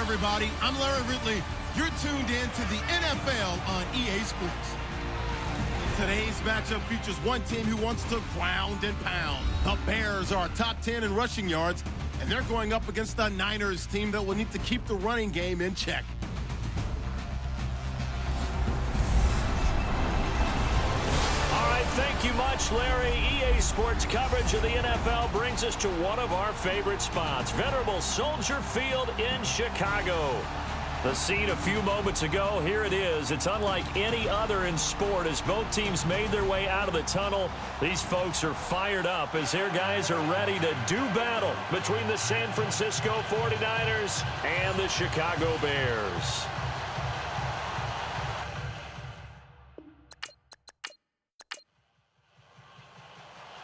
everybody. I'm Larry Ridley. You're tuned in to the NFL on EA Sports. Today's matchup features one team who wants to ground and pound. The Bears are top 10 in rushing yards, and they're going up against the Niners team that will need to keep the running game in check. Thank you much, Larry. EA Sports coverage of the NFL brings us to one of our favorite spots, venerable Soldier Field in Chicago. The scene a few moments ago, here it is. It's unlike any other in sport as both teams made their way out of the tunnel. These folks are fired up as their guys are ready to do battle between the San Francisco 49ers and the Chicago Bears.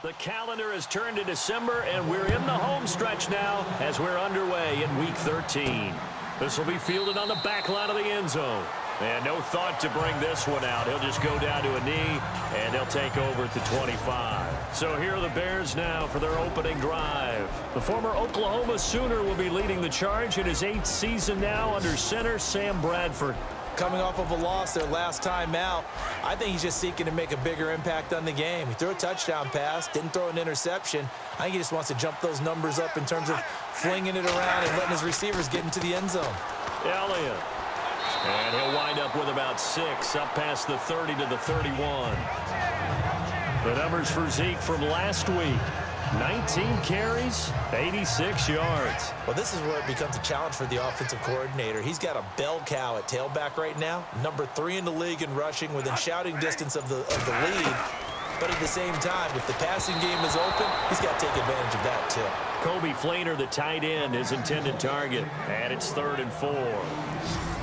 The calendar has turned to December, and we're in the home stretch now as we're underway in Week 13. This will be fielded on the back line of the end zone. And no thought to bring this one out. He'll just go down to a knee, and he'll take over at the 25. So here are the Bears now for their opening drive. The former Oklahoma Sooner will be leading the charge in his 8th season now under center Sam Bradford. Coming off of a loss their last time out, I think he's just seeking to make a bigger impact on the game. He threw a touchdown pass, didn't throw an interception. I think he just wants to jump those numbers up in terms of flinging it around and letting his receivers get into the end zone. Elliott. And he'll wind up with about 6, up past the 30 to the 31. The numbers for Zeke from last week. 19 carries, 86 yards. Well, this is where it becomes a challenge for the offensive coordinator. He's got a bell cow at tailback right now, number 3 in the league in rushing, within shouting distance of the lead. But at the same time, if the passing game is open, he's got to take advantage of that too. Kobe Fleener, the tight end, his intended target. And it's 3rd and 4.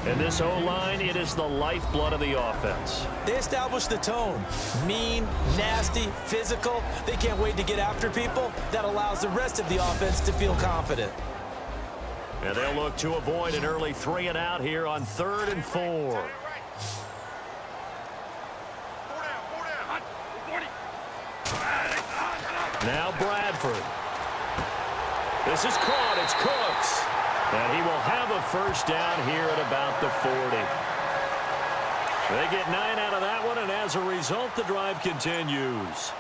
And this O-line, it is the lifeblood of the offense. They established the tone. Mean, nasty, physical. They can't wait to get after people. That allows the rest of the offense to feel confident. And they'll look to avoid an early 3 and out here on 3rd and 4. Now Bradford. This is caught. It's Cooks. And he will have a first down here at about the 40. They get 9 out of that one, and as a result, the drive continues.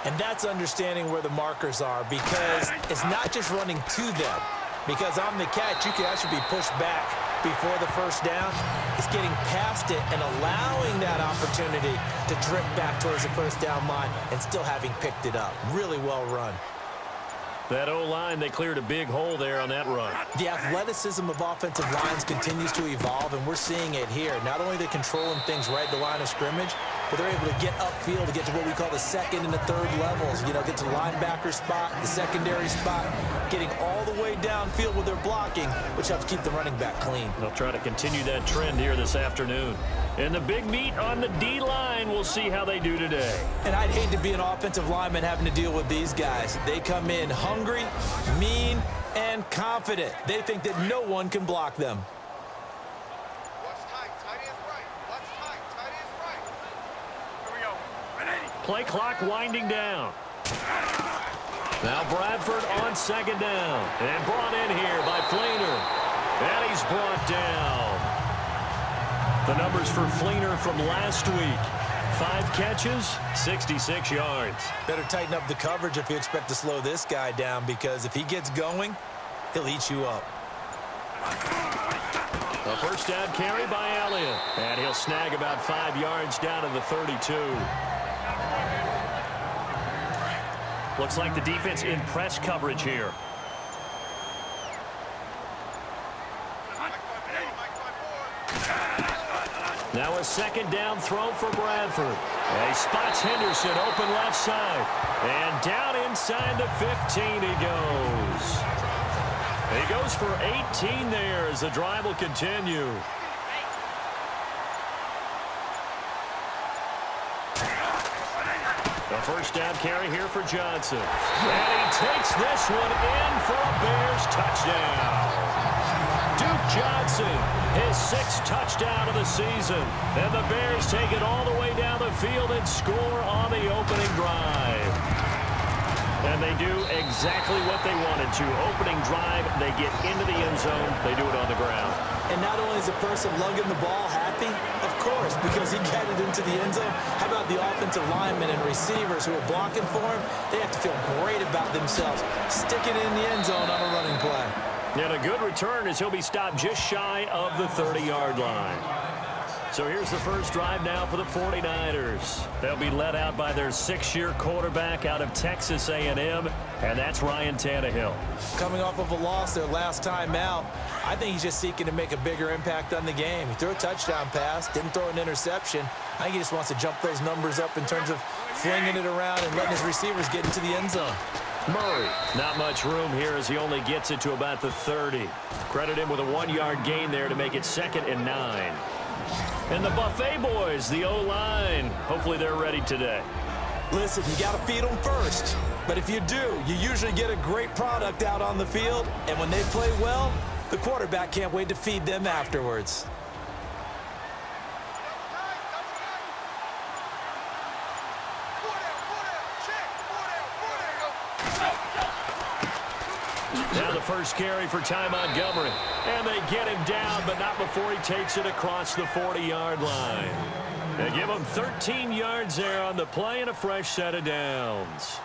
And that's understanding where the markers are, because it's not just running to them. Because on the catch, you can actually be pushed back before the first down. It's getting past it and allowing that opportunity to drift back towards the first down line and still having picked it up. Really well run. That O-line, they cleared a big hole there on that run. The athleticism of offensive lines continues to evolve, and we're seeing it here. Not only are they controlling things right at the line of scrimmage, but they're able to get upfield to get to what we call the 2nd and the 3rd levels. You know, get to the linebacker spot, the secondary spot, getting all the way downfield with their blocking, which helps keep the running back clean. They'll try to continue that trend here this afternoon. And the big meat on the D-line, we'll see how they do today. And I'd hate to be an offensive lineman having to deal with these guys. They come in hungry, mean, and confident. They think that no one can block them. Play clock winding down. Now Bradford on 2nd down. And brought in here by Fleener. And he's brought down. The numbers for Fleener from last week. 5 catches, 66 yards. Better tighten up the coverage if you expect to slow this guy down, because if he gets going, he'll eat you up. A first down carry by Elliott. And he'll snag about 5 yards down to the 32. Looks like the defense in press coverage here. Now a 2nd down throw for Bradford. And he spots Henderson open left side. And down inside the 15 he goes. He goes for 18 there as the drive will continue. A first down carry here for Johnson. And he takes this one in for a Bears touchdown. Duke Johnson, his 6th touchdown of the season. And the Bears take it all the way down the field and score on the opening drive. And they do exactly what they wanted to. Opening drive, they get into the end zone. They do it on the ground. And not only is the person lugging the ball happy, of course, because he got it into the end zone. How about the offensive linemen and receivers who are blocking for him? They have to feel great about themselves, sticking it in the end zone on a running play. And a good return as he'll be stopped just shy of the 30-yard line. So here's the first drive now for the 49ers. They'll be led out by their 6-year quarterback out of Texas A&M, and that's Ryan Tannehill. Coming off of a loss their last time out, I think he's just seeking to make a bigger impact on the game. He threw a touchdown pass, didn't throw an interception. I think he just wants to jump those numbers up in terms of flinging it around and letting his receivers get into the end zone. Murray, not much room here as he only gets it to about the 30. Credit him with a 1-yard gain there to make it 2nd and 9. And the Buffet boys, the O-line, hopefully they're ready today. Listen, you got to feed them first. But if you do, you usually get a great product out on the field. And when they play well, the quarterback can't wait to feed them afterwards. Now the first carry for Ty Montgomery. And they get him down, but not before he takes it across the 40-yard line. They give him 13 yards there on the play and a fresh set of downs.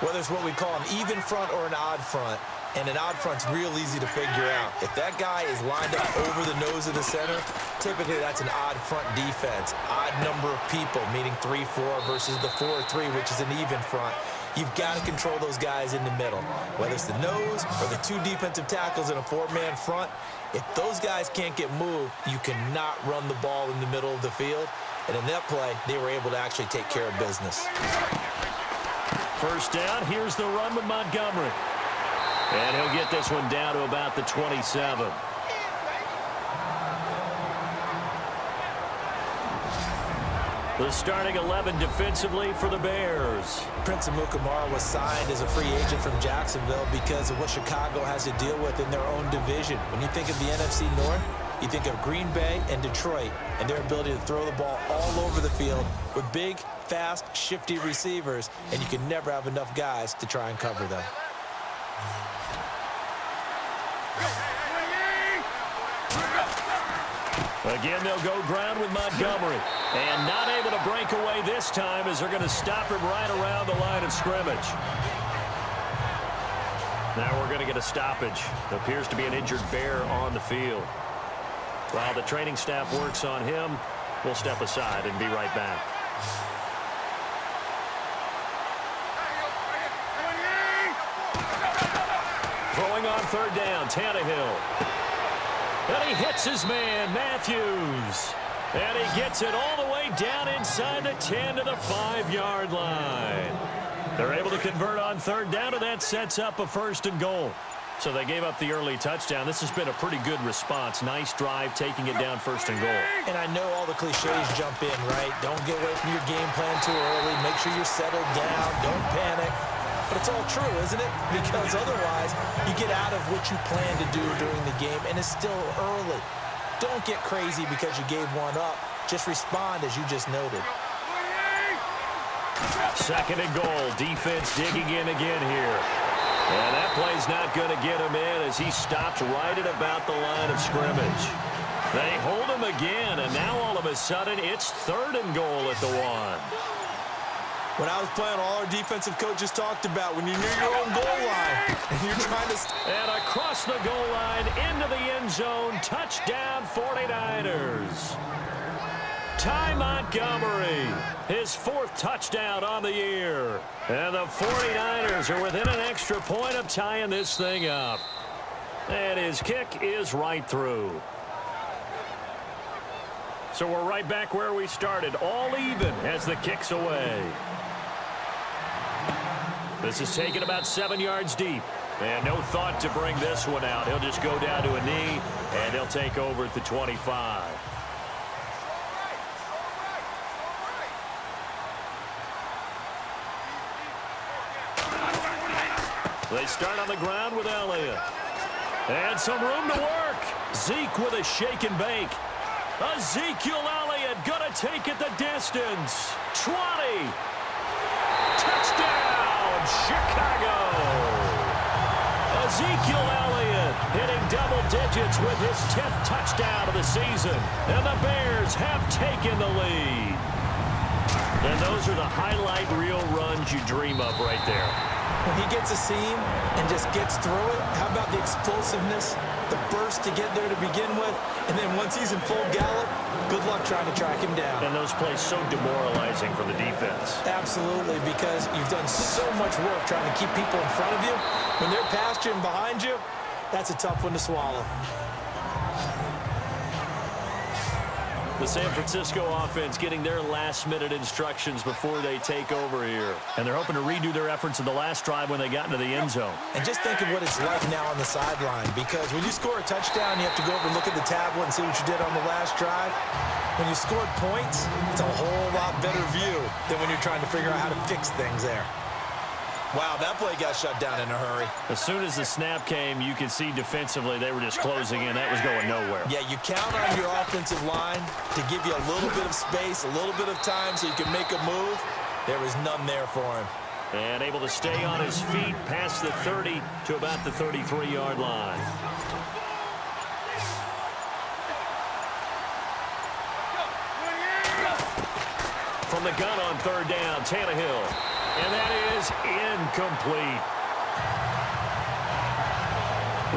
Whether it's what we call an even front or an odd front, and an odd front's real easy to figure out. If that guy is lined up over the nose of the center, typically that's an odd front defense. Odd number of people, meaning 3-4 versus the 4-3, which is an even front. You've got to control those guys in the middle. Whether it's the nose or the 2 defensive tackles in a 4-man front, if those guys can't get moved, you cannot run the ball in the middle of the field. And in that play, they were able to actually take care of business. First down, here's the run with Montgomery. And he'll get this one down to about the 27. The starting 11 defensively for the Bears. Prince Amukamara was signed as a free agent from Jacksonville because of what Chicago has to deal with in their own division. When you think of the NFC North, you think of Green Bay and Detroit and their ability to throw the ball all over the field with big, fast, shifty receivers, and you can never have enough guys to try and cover them. Again, they'll go ground with Montgomery. And not able to break away this time as they're going to stop him right around the line of scrimmage. Now we're going to get a stoppage. There appears to be an injured Bear on the field. While the training staff works on him, we'll step aside and be right back. Throwing on third down, Tannehill. And he hits his man, Matthews. And he gets it all the way down inside the 10 to the 5-yard line. They're able to convert on third down, and that sets up a 1st and goal. So they gave up the early touchdown. This has been a pretty good response. Nice drive, taking it down 1st and goal. And I know all the cliches jump in, right? Don't get away from your game plan too early. Make sure you're settled down. Don't panic. But it's all true, isn't it? Because otherwise, you get out of what you plan to do during the game, and it's still early. Don't get crazy because you gave one up. Just respond as you just noted. 2nd and goal. Defense digging in again here. And that play's not going to get him in as he stopped right at about the line of scrimmage. They hold him again, and now all of a sudden it's 3rd and goal at the 1. When I was playing, all our defensive coaches talked about when you're near your own goal line and you're trying to... And across the goal line, into the end zone, touchdown 49ers. Ty Montgomery, his 4th touchdown on the year. And the 49ers are within an extra point of tying this thing up. And his kick is right through. So we're right back where we started, all even as the kick's away. This is taken about 7 yards deep. And no thought to bring this one out. He'll just go down to a knee, and they'll take over at the 25. They start on the ground with Elliott. And some room to work. Zeke with a shake and bake. Ezekiel Elliott going to take it the distance. 20. Touchdown. Chicago. Ezekiel Elliott hitting double digits with his 10th touchdown of the season. And the Bears have taken the lead. And those are the highlight reel runs you dream of right there. When he gets a seam and just gets through it, how about the explosiveness, the burst to get there to begin with, and then once he's in full gallop, good luck trying to track him down. And those plays so demoralizing for the defense. Absolutely, because you've done so much work trying to keep people in front of you. When they're past you and behind you, that's a tough one to swallow. The San Francisco offense getting their last-minute instructions before they take over here. And they're hoping to redo their efforts in the last drive when they got into the end zone. And just think of what it's like now on the sideline, because when you score a touchdown, you have to go over and look at the tablet and see what you did on the last drive. When you scored points, it's a whole lot better view than when you're trying to figure out how to fix things there. Wow, that play got shut down in a hurry. As soon as the snap came, you could see defensively they were just closing in. That was going nowhere. Yeah, you count on your offensive line to give you a little bit of space, a little bit of time so you can make a move. There was none there for him. And able to stay on his feet past the 30 to about the 33-yard line. From the gun on third down, Tannehill. And that is incomplete.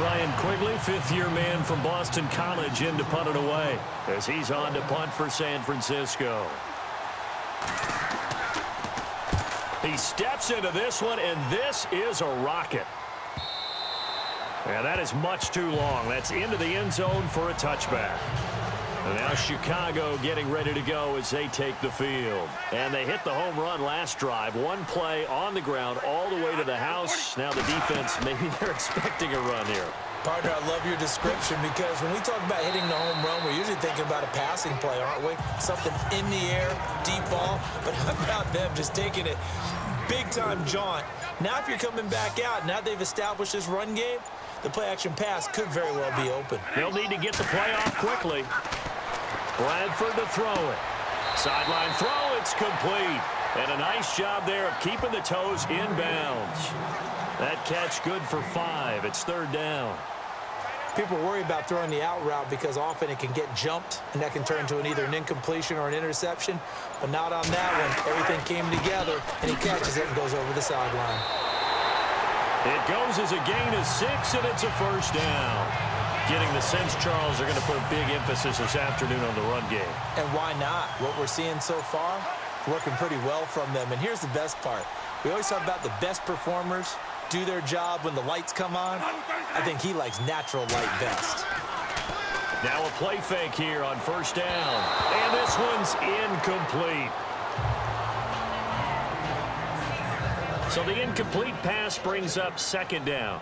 Ryan Quigley, fifth-year man from Boston College, in to punt it away as he's on to punt for San Francisco. He steps into this one, and this is a rocket. And that is much too long. That's into the end zone for a touchback. And now Chicago getting ready to go as they take the field. And they hit the home run last drive. One play on the ground all the way to the house. Now the defense, maybe they're expecting a run here. Partner, I love your description, because when we talk about hitting the home run, we're usually thinking about a passing play, aren't we? Something in the air, deep ball. But how about them just taking it big-time jaunt? Now if you're coming back out, now they've established this run game, the play-action pass could very well be open. They'll need to get the play off quickly. Bradford to throw it. Sideline throw, it's complete. And a nice job there of keeping the toes inbounds. That catch good for 5. It's third down. People worry about throwing the out route because often it can get jumped, and that can turn into either an incompletion or an interception. But not on that one. Everything came together, and he catches it and goes over the sideline. It goes as a gain of 6, and it's a first down. Getting the sense, Charles, are going to put a big emphasis this afternoon on the run game. And why not? What we're seeing so far, working pretty well from them. And here's the best part. We always talk about the best performers do their job when the lights come on. I think he likes natural light best. Now a play fake here on first down. And this one's incomplete. So the incomplete pass brings up second down.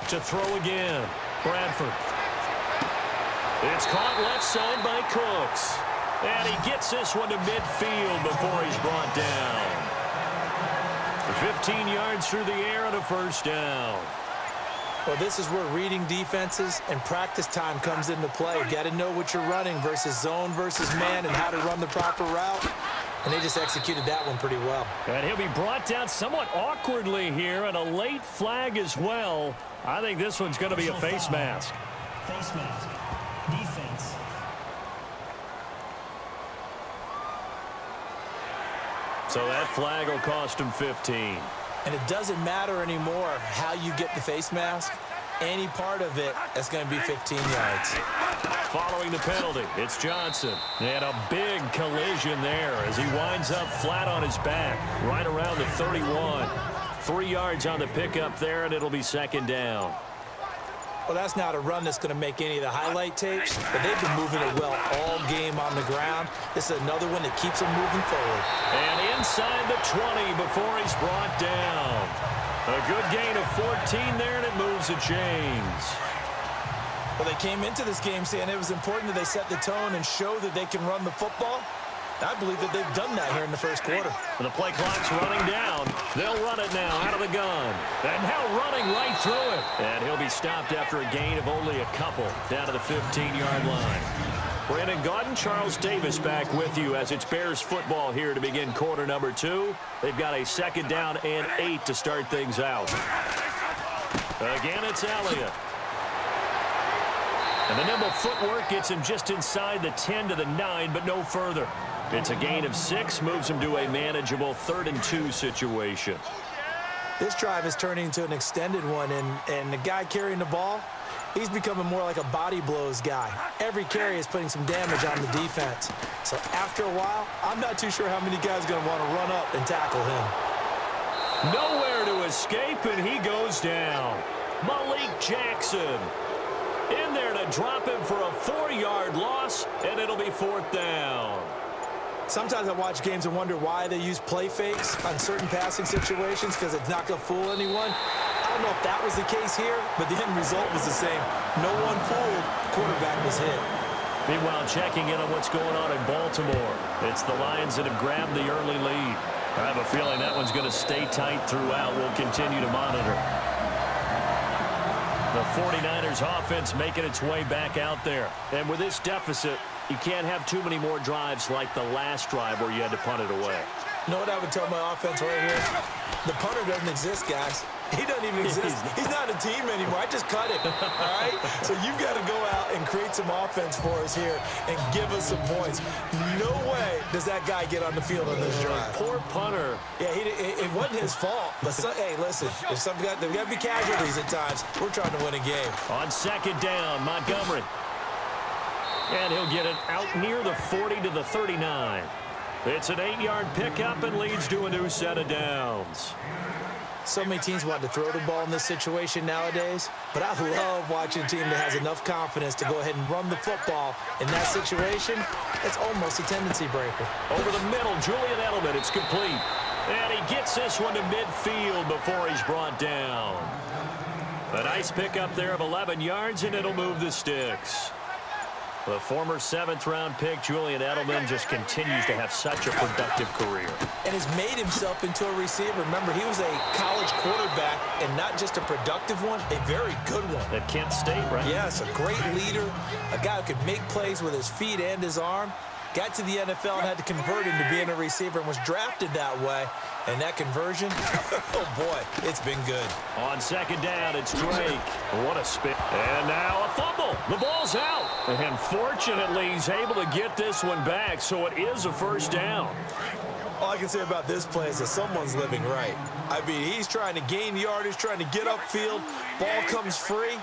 To throw again, Bradford. It's caught left side by Cooks. And he gets this one to midfield before he's brought down. 15 yards through the air and a first down. Well, this is where reading defenses and practice time comes into play. You got to know what you're running versus zone versus man and how to run the proper route. And they just executed that one pretty well. And he'll be brought down somewhat awkwardly here, and a late flag as well. I think this one's going to be a face mask. Face mask. Defense. So that flag will cost him 15. And it doesn't matter anymore how you get the face mask. Any part of it, that's going to be 15 yards. Following the penalty, it's Johnson. And a big collision there as he winds up flat on his back, right around the 31. 3 yards on the pickup there, and it'll be second down. Well, that's not a run that's going to make any of the highlight tapes, but they've been moving it well all game on the ground. This is another one that keeps them moving forward. And inside the 20 before he's brought down. A good gain of 14 there, and it moves the chains. Well, they came into this game saying it was important that they set the tone and show that they can run the football. I believe that they've done that here in the first quarter. And the play clock's running down. They'll run it now out of the gun. And now running right through it. And he'll be stopped after a gain of only a couple down to the 15-yard line. Brandon Gaudin, Charles Davis back with you as it's Bears football here to begin quarter number 2. They've got a 2nd down and 8 to start things out. Again, it's Elliott. And the nimble footwork gets him just inside the 10 to the 9, but no further. It's a gain of 6, moves him to a manageable 3rd and 2 situation. This drive is turning into an extended one, and the guy carrying the ball, he's becoming more like a body blows guy. Every carry is putting some damage on the defense. So after a while, I'm not too sure how many guys are going to want to run up and tackle him. Nowhere to escape, and he goes down. Malik Jackson in there to drop him for a 4-yard loss, and it'll be 4th down. Sometimes I watch games and wonder why they use play fakes on certain passing situations because it's not going to fool anyone. I don't know if that was the case here, but the end result was the same. No one fooled. Quarterback was hit. Meanwhile, checking in on what's going on in Baltimore. It's the Lions that have grabbed the early lead. I have a feeling that one's going to stay tight throughout. We'll continue to monitor. The 49ers offense making its way back out there. And with this deficit, you can't have too many more drives like the last drive where you had to punt it away. You know what I would tell my offense right here? The punter doesn't exist, guys. He doesn't even exist. He's not a team anymore. I just cut him, all right? So you've got to go out and create some offense for us here and give us some points. No way does that guy get on the field on this drive. Poor punter. Yeah, it wasn't his fault. But hey, listen, there's got to be casualties at times. We're trying to win a game. On 2nd down, Montgomery. And he'll get it out near the 40 to the 39. It's an 8-yard pickup and leads to a new set of downs. So many teams want to throw the ball in this situation nowadays, but I love watching a team that has enough confidence to go ahead and run the football. In that situation, it's almost a tendency breaker. Over the middle, Julian Edelman, it's complete. And he gets this one to midfield before he's brought down. A nice pickup there of 11 yards, and it'll move the sticks. The former 7th-round pick, Julian Edelman, just continues to have such a productive career. And has made himself into a receiver. Remember, he was a college quarterback, and not just a productive one, a very good one. At Kent State, right? Yes, a great leader, a guy who could make plays with his feet and his arm. Got to the NFL and had to convert into being a receiver and was drafted that way. And that conversion, oh boy, it's been good. On 2nd down, it's Drake. What a spin. And now a fumble. The ball's out. And fortunately, he's able to get this one back, so it is a 1st down. All I can say about this play is that someone's living right. I mean, he's trying to gain yardage, trying to get upfield. Ball comes free.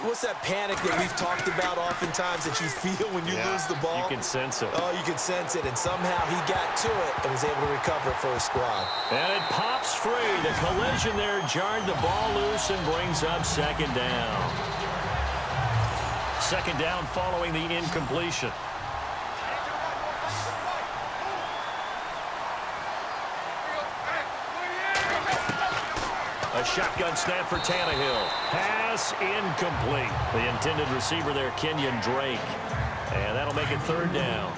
What's that panic that we've talked about oftentimes that you feel when you lose the ball? You can sense it. Oh, you can sense it, and somehow he got to it and was able to recover it for his squad. And it pops free. The collision there jarred the ball loose and brings up 2nd down. 2nd down following the incompletion. A shotgun snap for Tannehill. Pass incomplete. The intended receiver there, Kenyon Drake. And that'll make it 3rd down.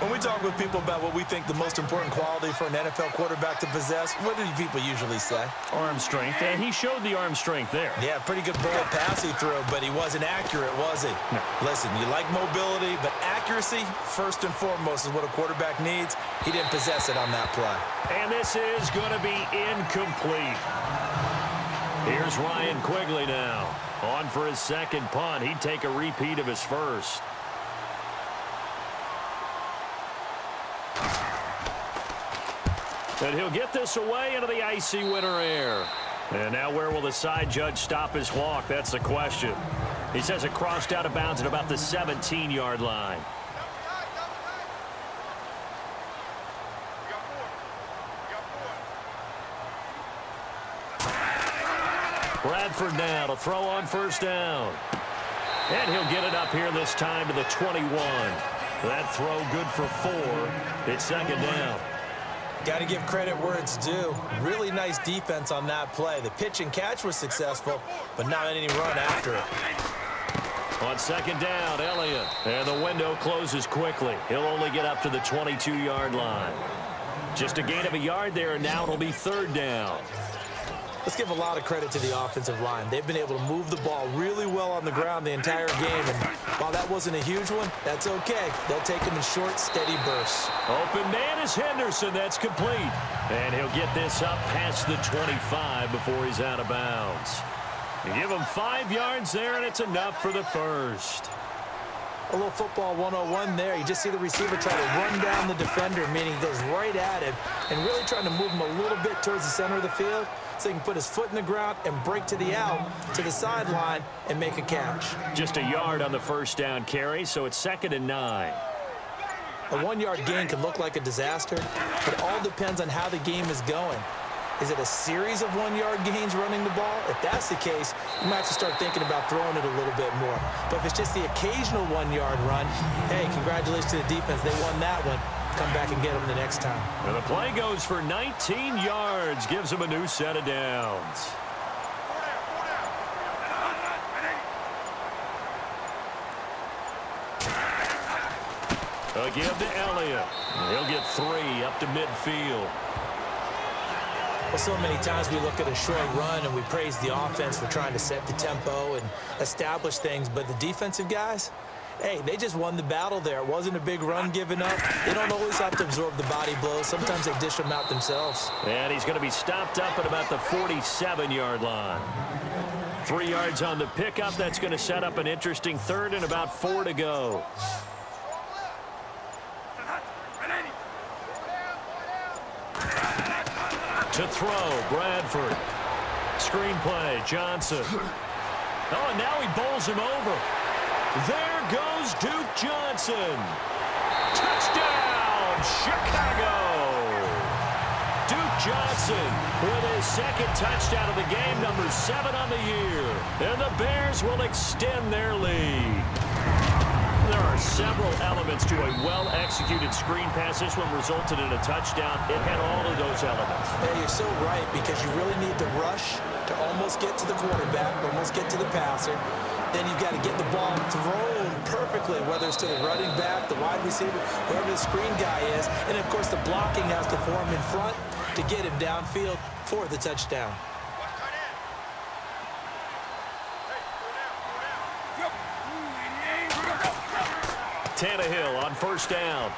When we talk with people about what we think the most important quality for an NFL quarterback to possess, what do people usually say? Arm strength. And he showed the arm strength there. Yeah, pretty good bullet pass he threw, but he wasn't accurate, was he? No. Listen, you like mobility, but accuracy, first and foremost, is what a quarterback needs. He didn't possess it on that play. And this is going to be incomplete. Here's Ryan Quigley now. On for his 2nd punt. He'd take a repeat of his 1st. And he'll get this away into the icy winter air. And now where will the side judge stop his walk? That's the question. He says it crossed out of bounds at about the 17-yard line. Bradford now to throw on 1st down. And he'll get it up here this time to the 21. That throw good for 4. It's 2nd down. Got to give credit where it's due. Really nice defense on that play. The pitch and catch was successful, but not any run after it. On 2nd down, Elliott. And the window closes quickly. He'll only get up to the 22-yard line. Just a gain of a yard there, and now it'll be 3rd down. Let's give a lot of credit to the offensive line. They've been able to move the ball really well on the ground the entire game, and while that wasn't a huge one, that's okay. They'll take them in short, steady bursts. Open man is Henderson. That's complete. And he'll get this up past the 25 before he's out of bounds. You give him 5 yards there, and it's enough for the first. A little football 101 there. You just see the receiver try to run down the defender, meaning he goes right at him and really trying to move him a little bit towards the center of the field so he can put his foot in the ground and break to the out, to the sideline, and make a catch. Just a yard on the first down carry, so it's 2nd and 9. A 1-yard gain can look like a disaster, but it all depends on how the game is going. Is it a series of 1-yard gains running the ball? If that's the case, you might have to start thinking about throwing it a little bit more. But if it's just the occasional 1-yard run, hey, congratulations to the defense. They won that one. Come back and get them the next time. And the play goes for 19 yards, gives them a new set of downs. A give to Elliott. He'll get 3 up to midfield. Well, so many times we look at a short run and we praise the offense for trying to set the tempo and establish things, but the defensive guys, hey, they just won the battle there. It wasn't a big run given up. They don't always have to absorb the body blows. Sometimes they dish them out themselves. And he's going to be stopped up at about the 47-yard line. 3 yards on the pickup. That's going to set up an interesting third and about 4 to go. To throw, Bradford. Screenplay, Johnson. Oh, and now he bowls him over. There goes Duke Johnson. Touchdown, Chicago. Duke Johnson with his 2nd touchdown of the game, number 7 on the year. And the Bears will extend their lead. There are several elements to a well-executed screen pass. This one resulted in a touchdown. It had all of those elements. Hey, you're so right, because you really need to rush to almost get to the quarterback, almost get to the passer. Then you've got to get the ball thrown perfectly, whether it's to the running back, the wide receiver, whoever the screen guy is. And, of course, the blocking has to form in front to get him downfield for the touchdown. Tannehill on first down.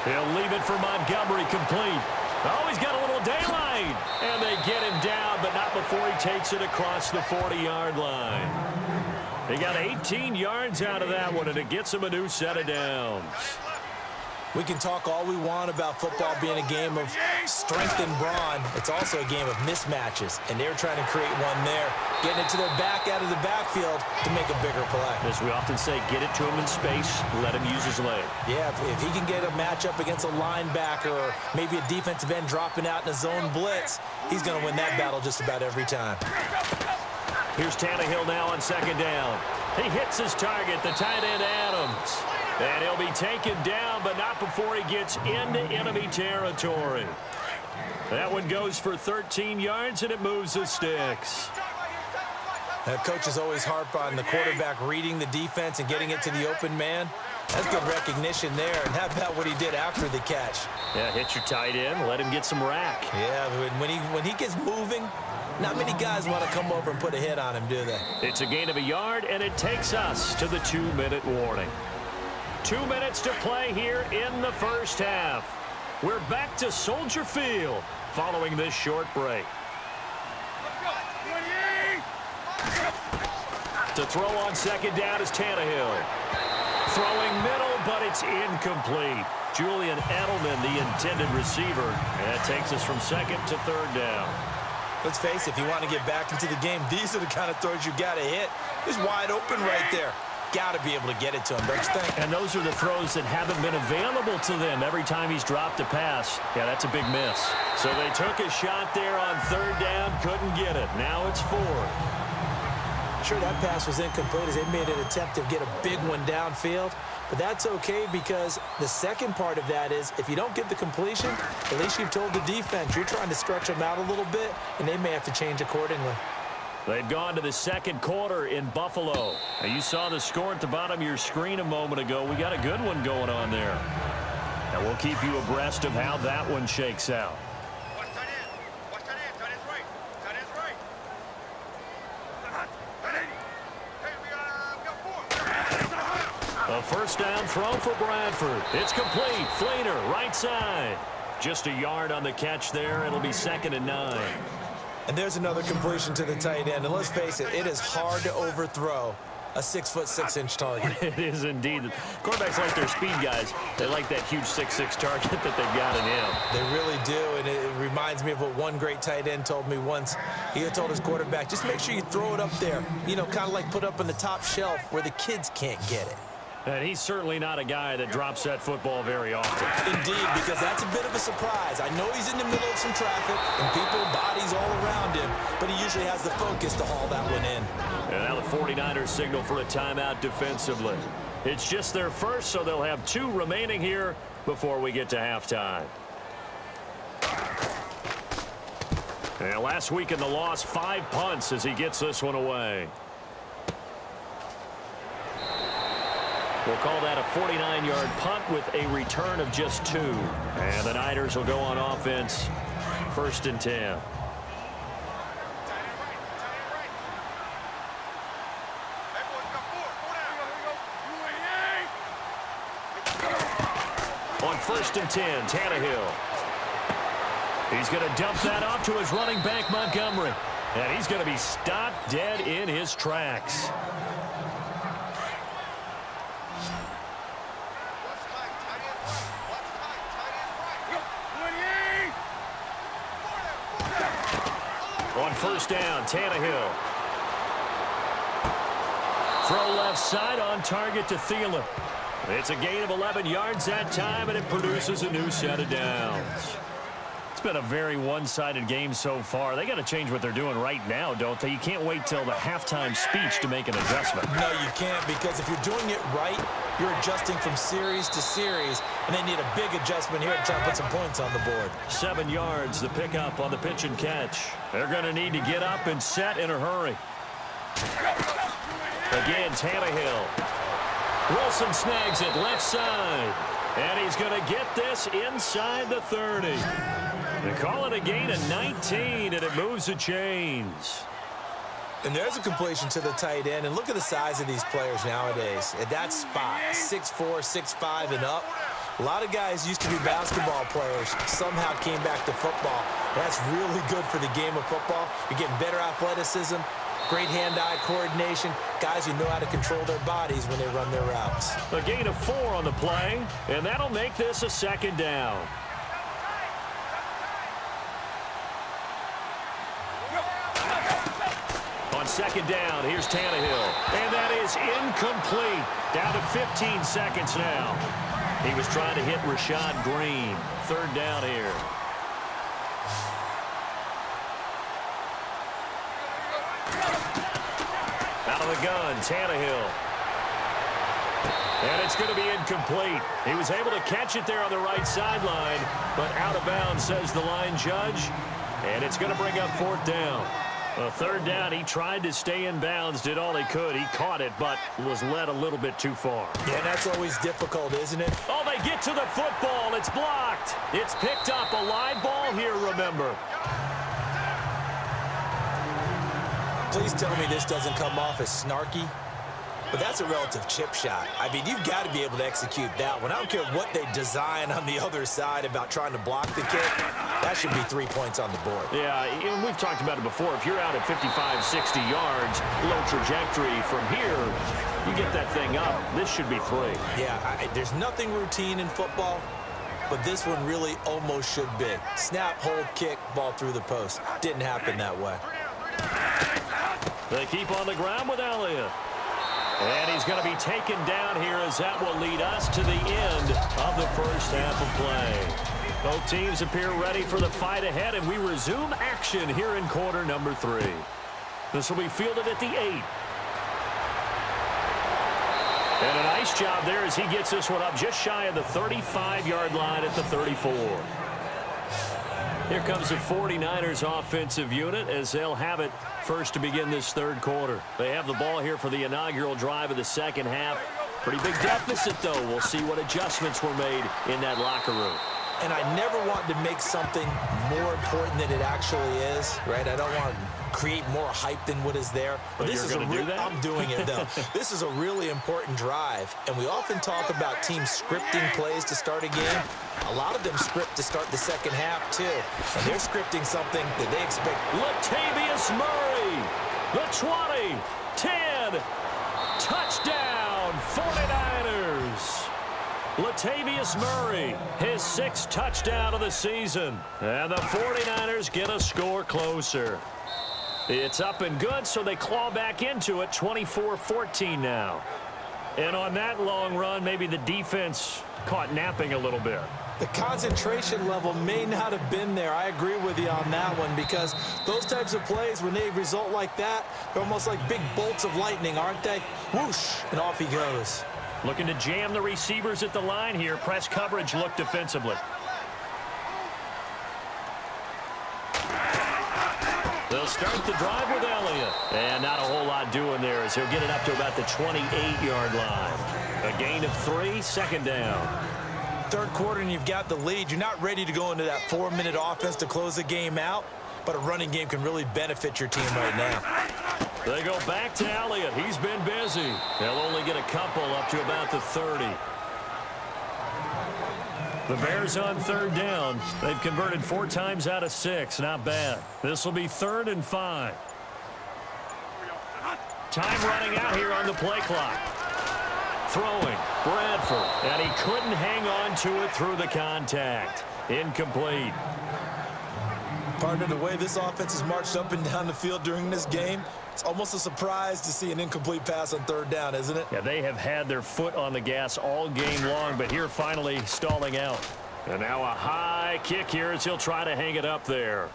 He'll leave it for Montgomery, complete. Oh, he's got a little daylight. And they get him down, but not before he takes it across the 40-yard line. They got 18 yards out of that one, and it gets him a new set of downs. We can talk all we want about football being a game of strength and brawn. It's also a game of mismatches, and they're trying to create one there, getting it to their back out of the backfield to make a bigger play. As we often say, get it to him in space, let him use his leg. Yeah, if he can get a matchup against a linebacker or maybe a defensive end dropping out in a zone blitz, he's going to win that battle just about every time. Here's Tannehill now on 2nd down. He hits his target, the tight end Adams. And he'll be taken down, but not before he gets into enemy territory. That one goes for 13 yards, and it moves the sticks. Coaches always harp on the quarterback reading the defense and getting it to the open man. That's good recognition there. And how about what he did after the catch? Yeah, hit your tight end, let him get some rack. Yeah, when he gets moving, not many guys want to come over and put a hit on him, do they? It's a gain of a yard, and it takes us to the 2-minute warning. 2 minutes to play here in the first half. We're back to Soldier Field following this short break. To throw on 2nd down is Tannehill. Throwing middle, but it's incomplete. Julian Edelman, the intended receiver. And that takes us from 2nd to 3rd down. Let's face it, if you want to get back into the game, these are the kind of throws you got to hit. He's wide open right there. Got to be able to get it to him, don't you think? And those are the throws that haven't been available to them every time he's dropped a pass. Yeah, that's a big miss. So they took a shot there on 3rd down, couldn't get it. Now it's 4th. Sure, that pass was incomplete as they made an attempt to get a big one downfield. But that's okay, because the second part of that is if you don't get the completion, at least you've told the defense you're trying to stretch them out a little bit, and they may have to change accordingly. They've gone to the 2nd quarter in Buffalo. Now, you saw the score at the bottom of your screen a moment ago. We got a good one going on there. And we'll keep you abreast of how that one shakes out. A first down throw for Bradford. It's complete. Fleener, right side. Just a yard on the catch there. It'll be 2nd and 9. And there's another completion to the tight end. And let's face it, it is hard to overthrow a 6'6" target. It is indeed. Quarterbacks like their speed guys. They like that huge 6'6" target that they've got in him. They really do, and it reminds me of what one great tight end told me once. He had told his quarterback, just make sure you throw it up there, you know, kind of like put up on the top shelf where the kids can't get it. And he's certainly not a guy that drops that football very often. Indeed, because that's a bit of a surprise. I know he's in the middle of some traffic and people, bodies all around him, but he usually has the focus to haul that one in. And now the 49ers signal for a timeout defensively. It's just their first, so they'll have 2 remaining here before we get to halftime. And last week in the loss, 5 punts as he gets this one away. We'll call that a 49-yard punt with a return of just 2. And the Niners will go on offense, 1st and 10. On 1st and 10, Tannehill. He's going to dump that off to his running back, Montgomery. And he's going to be stopped dead in his tracks. On 1st down, Tannehill. Throw left side on target to Thielen. It's a gain of 11 yards that time, and it produces a new set of downs. It's been a very one-sided game so far. They got to change what they're doing right now, don't they? You can't wait till the halftime speech to make an adjustment. No, you can't, because if you're doing it right, you're adjusting from series to series, and they need a big adjustment here to try to put some points on the board. 7 yards, the pickup on the pitch and catch. They're going to need to get up and set in a hurry. Again, Tannehill. Wilson snags it left side. And he's going to get this inside the 30. They call it a gain of 19, and it moves the chains. And there's a completion to the tight end. And look at the size of these players nowadays. At that spot, 6'4", 6'5", and up. A lot of guys used to be basketball players, somehow came back to football. That's really good for the game of football. You're getting better athleticism, great hand-eye coordination, guys who know how to control their bodies when they run their routes. A gain of 4 on the play, and that'll make this a 2nd down. On 2nd down, here's Tannehill. And that is incomplete. Down to 15 seconds now. He was trying to hit Rashad Green. 3rd down here. Out of the gun, Tannehill. And it's going to be incomplete. He was able to catch it there on the right sideline, but out of bounds, says the line judge. And it's going to bring up 4th down. A 3rd down, he tried to stay in bounds, did all he could. He caught it, but was led a little bit too far. Yeah, that's always difficult, isn't it? Oh, they get to the football. It's blocked. It's picked up. A live ball here, remember. Please tell me this doesn't come off as snarky, but that's a relative chip shot. I mean, you've got to be able to execute that one. I don't care what they design on the other side about trying to block the kick. That should be 3 points on the board. Yeah, and we've talked about it before. If you're out at 55, 60 yards, low trajectory from here, you get that thing up. This should be 3. Yeah, there's nothing routine in football, but this one really almost should be. Snap, hold, kick, ball through the post. Didn't happen that way. They keep on the ground with Elliott. And he's going to be taken down here as that will lead us to the end of the first half of play. Both teams appear ready for the fight ahead, and we resume action here in quarter number 3. This will be fielded at the 8. And a nice job there as he gets this one up just shy of the 35-yard line at the 34. Here comes the 49ers offensive unit as they'll have it first to begin this 3rd quarter. They have the ball here for the inaugural drive of the 2nd half. Pretty big deficit, though. We'll see what adjustments were made in that locker room. And I never want to make something more important than it actually is, right? I don't want create more hype than what is there. But this is I'm doing it, though. This is a really important drive, and we often talk about teams scripting plays to start a game. A lot of them script to start the second half, too. And they're scripting something that they expect. Latavius Murray, the 20, 10, touchdown, 49ers. Latavius Murray, his 6th touchdown of the season. And the 49ers get a score closer. It's up and good, so they claw back into it, 24-14 now. And on that long run, maybe the defense caught napping a little bit. The concentration level may not have been there. I agree with you on that one, because those types of plays, when they result like that, they're almost like big bolts of lightning, aren't they? Whoosh, and off he goes. Looking to jam the receivers at the line here. Press coverage look defensively. They'll start the drive with Elliott. And not a whole lot doing there as he'll get it up to about the 28-yard line. A gain of 3, second down. Third quarter and you've got the lead. You're not ready to go into that 4-minute offense to close the game out, but a running game can really benefit your team right now. They go back to Elliott. He's been busy. They'll only get a couple up to about the 30. The Bears on third down. They've converted 4 times out of 6. Not bad. This will be 3rd and 5. Time running out here on the play clock. Throwing, Bradford, and he couldn't hang on to it through the contact. Incomplete. Partner, the way this offense has marched up and down the field during this game, it's almost a surprise to see an incomplete pass on third down, isn't it? Yeah, they have had their foot on the gas all game long, but here finally stalling out. And now a high kick here as he'll try to hang it up there.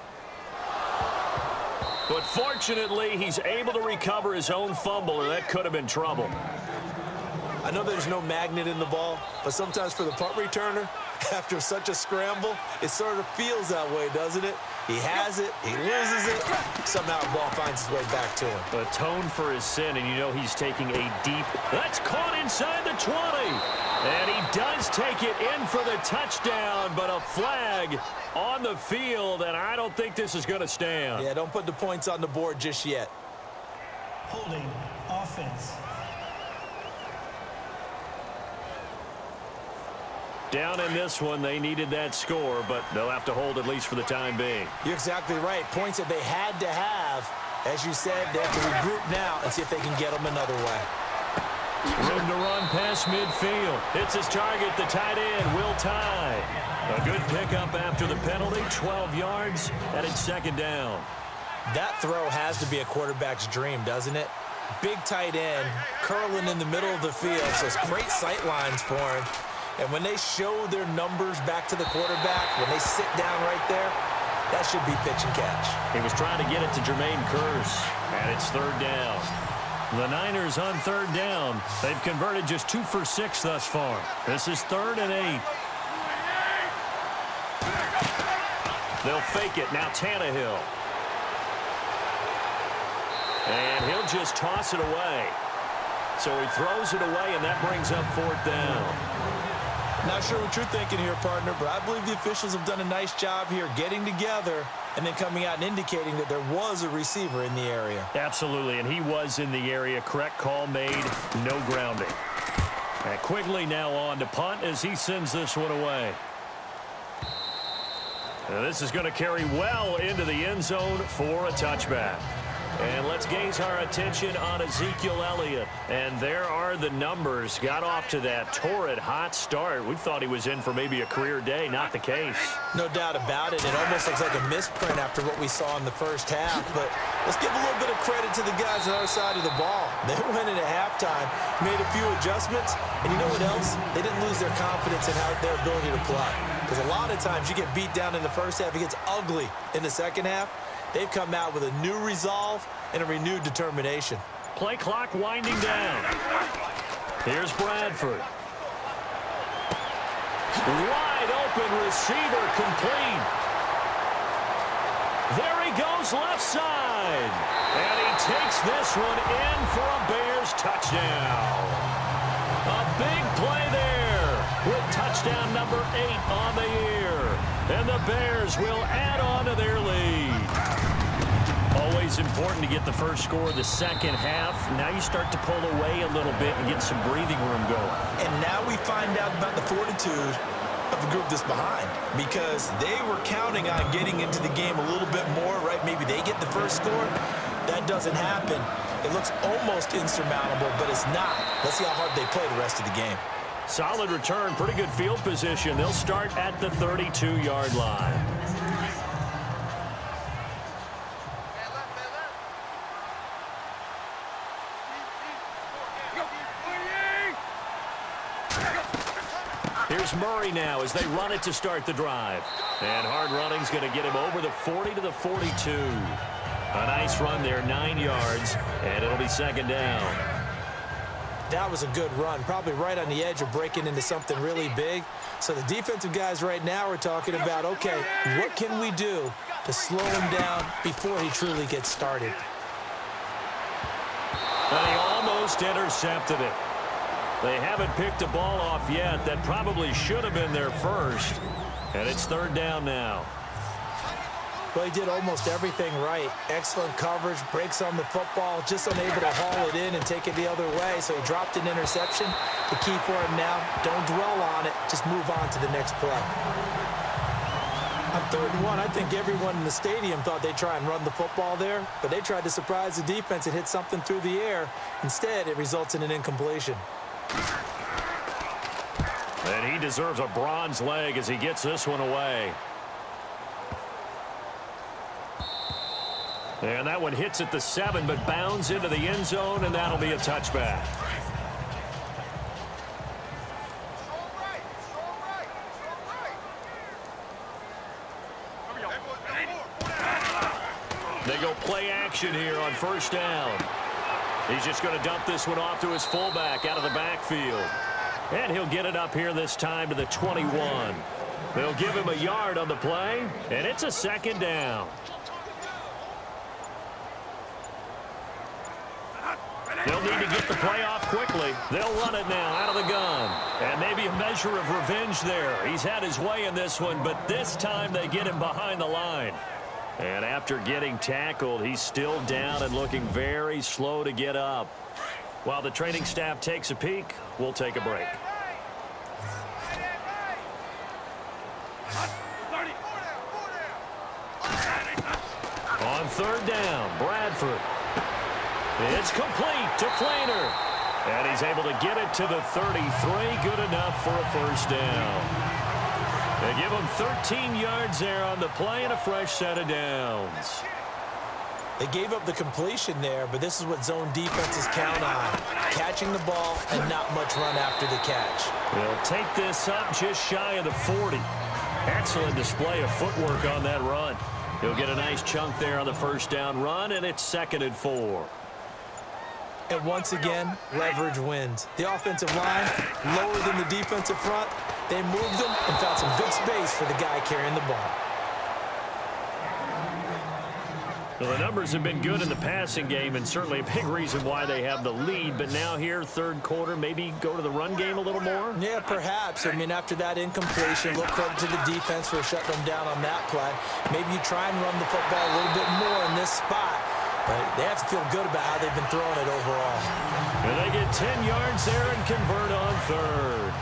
But fortunately, he's able to recover his own fumble, or that could have been trouble. I know there's no magnet in the ball, but sometimes for the punt returner, after such a scramble, it sort of feels that way, doesn't it? He has it, he loses it, somehow the ball finds its way back to him. Atone for his sin, and you know he's taking a deep... That's caught inside the 20. And he does take it in for the touchdown, but a flag on the field, and I don't think this is going to stand. Yeah, don't put the points on the board just yet. Holding offense. Down in this one, they needed that score, but they'll have to hold at least for the time being. You're exactly right. Points that they had to have. As you said, they have to regroup now and see if they can get them another way. Room to run past midfield. It's his target, the tight end, Will Tye. A good pickup after the penalty, 12 yards, and it's second down. That throw has to be a quarterback's dream, doesn't it? Big tight end, curling in the middle of the field, so it's great sight lines for him. And when they show their numbers back to the quarterback, when they sit down right there, that should be pitch and catch. He was trying to get it to Jermaine Kearse, and it's third down. The Niners on third down. They've converted just 2 for 6 thus far. This is 3rd and 8. They'll fake it. Now Tannehill. And he'll just toss it away. So he throws it away, and that brings up 4th down. Not sure what you're thinking here, partner, but I believe the officials have done a nice job here getting together and then coming out and indicating that there was a receiver in the area. Absolutely, and he was in the area. Correct call made, no grounding. And Quigley now on to punt as he sends this one away. Now this is going to carry well into the end zone for a touchback. And let's gaze our attention on Ezekiel Elliott. And there are the numbers. Got off to that torrid hot start. We thought he was in for maybe a career day. Not the case. No doubt about it. It almost looks like a misprint after what we saw in the first half. But let's give a little bit of credit to the guys on the other side of the ball. They went in at halftime, made a few adjustments. And you know what else? They didn't lose their confidence in their ability to play. Because a lot of times you get beat down in the first half. It gets ugly in the second half. They've come out with a new resolve and a renewed determination. Play clock winding down. Here's Bradford. Wide open receiver complete. There he goes left side. And he takes this one in for a Bears touchdown. A big play there with touchdown number 8 on the year. And the Bears will add on to their lead. Always always important to get the first score of the second half. Now you start to pull away a little bit and get some breathing room going. And now we find out about the fortitude of the group that's behind, because they were counting on getting into the game a little bit more, right? Maybe they get the first score. That doesn't happen. It looks almost insurmountable, but it's not. Let's see how hard they play the rest of the game. Solid return, pretty good field position. They'll start at the 32-yard line. Here's Murray now as they run it to start the drive. And hard running's going to get him over the 40 to the 42. A nice run there, 9 yards, and it'll be second down. That was a good run, probably right on the edge of breaking into something really big. So the defensive guys right now are talking about, okay, what can we do to slow him down before he truly gets started? And he almost intercepted it. They haven't picked a ball off yet. That probably should have been their first. And it's third down now. Well, he did almost everything right. Excellent coverage, breaks on the football, just unable to haul it in and take it the other way. So he dropped an interception. The key for him now, don't dwell on it. Just move on to the next play. On 3rd and 1, I think everyone in the stadium thought they'd try and run the football there, but they tried to surprise the defense and hit something through the air. Instead, it results in an incompletion. And he deserves a bronze leg as he gets this one away. And that one hits at the 7, but bounds into the end zone, and that'll be a touchback. They go play action here on first down. He's just going to dump this one off to his fullback out of the backfield. And he'll get it up here this time to the 21. They'll give him a yard on the play, and it's a second down. They'll need to get the play off quickly. They'll run it now out of the gun. And maybe a measure of revenge there. He's had his way in this one, but this time they get him behind the line. And after getting tackled, he's still down and looking very slow to get up. While the training staff takes a peek, we'll take a break. On 3rd down, Bradford. It's complete to Flainer. And he's able to get it to the 33. Good enough for a first down. They give him 13 yards there on the play and a fresh set of downs. They gave up the completion there, but this is what zone defenses count on. Catching the ball and not much run after the catch. They'll take this up just shy of the 40. Excellent display of footwork on that run. He'll get a nice chunk there on the first down run, and it's 2nd and 4. And once again, leverage wins. The offensive line, lower than the defensive front. They moved them and found some good space for the guy carrying the ball. Well, the numbers have been good in the passing game, and certainly a big reason why they have the lead. But now here, 3rd quarter, maybe go to the run game a little more? Yeah, perhaps. I mean, after that incompletion, little credit to the defense for shutting them down on that play. Maybe you try and run the football a little bit more in this spot. But they have to feel good about how they've been throwing it overall. And they get 10 yards there and convert on 3rd.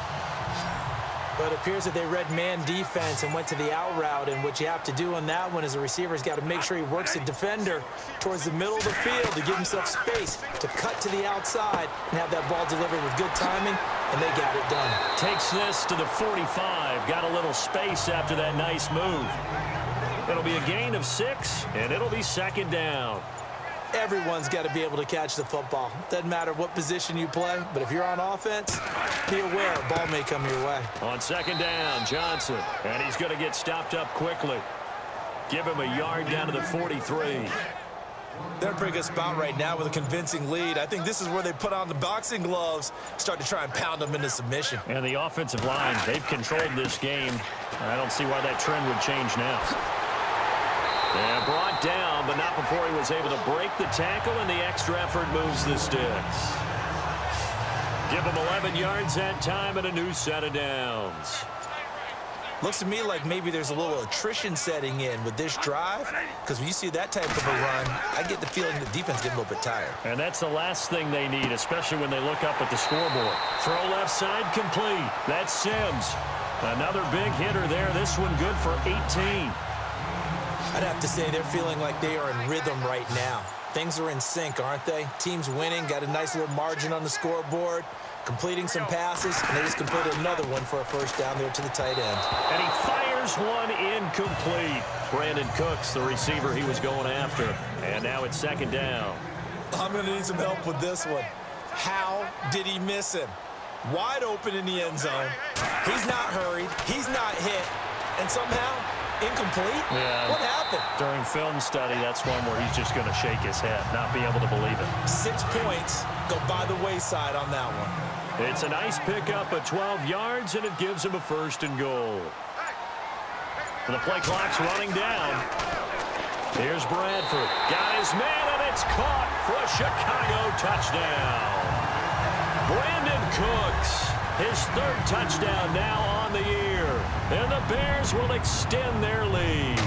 But it appears that they read man defense and went to the out route. And what you have to do on that one is the receiver's got to make sure he works the defender towards the middle of the field to give himself space to cut to the outside and have that ball delivered with good timing, and they got it done. Takes this to the 45. Got a little space after that nice move. It'll be a gain of 6, and it'll be 2nd down. Everyone's got to be able to catch the football. Doesn't matter what position you play, but if you're on offense, be aware a ball may come your way. On 2nd down, Johnson, and he's going to get stopped up quickly. Give him a yard down to the 43. They're in a pretty good spot right now with a convincing lead. I think this is where they put on the boxing gloves, start to try and pound them into submission. And the offensive line, they've controlled this game. I don't see why that trend would change now. And brought down, but not before he was able to break the tackle, and the extra effort moves the sticks. Give him 11 yards that time and a new set of downs. Looks to me like maybe there's a little attrition setting in with this drive, because when you see that type of a run, I get the feeling the defense getting a little bit tired. And that's the last thing they need, especially when they look up at the scoreboard. Throw left side complete. That's Sims. Another big hitter there. This one good for 18. I'd have to say they're feeling like they are in rhythm right now. Things are in sync, aren't they? Team's winning, got a nice little margin on the scoreboard, completing some passes, and they just completed another one for a first down there to the tight end. And he fires one incomplete. Brandon Cooks, the receiver he was going after. And now it's second down. I'm going to need some help with this one. How did he miss him? Wide open in the end zone. He's not hurried. He's not hit. And somehow, incomplete? Yeah. What happened? During film study, that's one where he's just going to shake his head, not be able to believe it. 6 points go by the wayside on that one. It's a nice pickup of 12 yards, and it gives him a first and goal. And the play clock's running down. Here's Bradford. Got his man, and it's caught for a Chicago touchdown. Brandon Cooks, his third touchdown now on the year. And the Bears will extend their lead.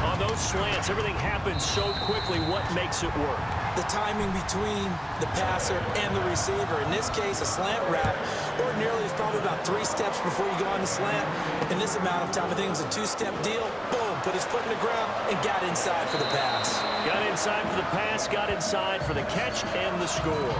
On those slants, everything happens so quickly. What makes it work? The timing between the passer and the receiver. In this case, a slant route ordinarily is probably about 3 steps before you go on the slant. In this amount of time, I think it was a 2-step deal. Boom, put his foot in the ground and got inside for the pass. Got inside for the pass, got inside for the catch and the score.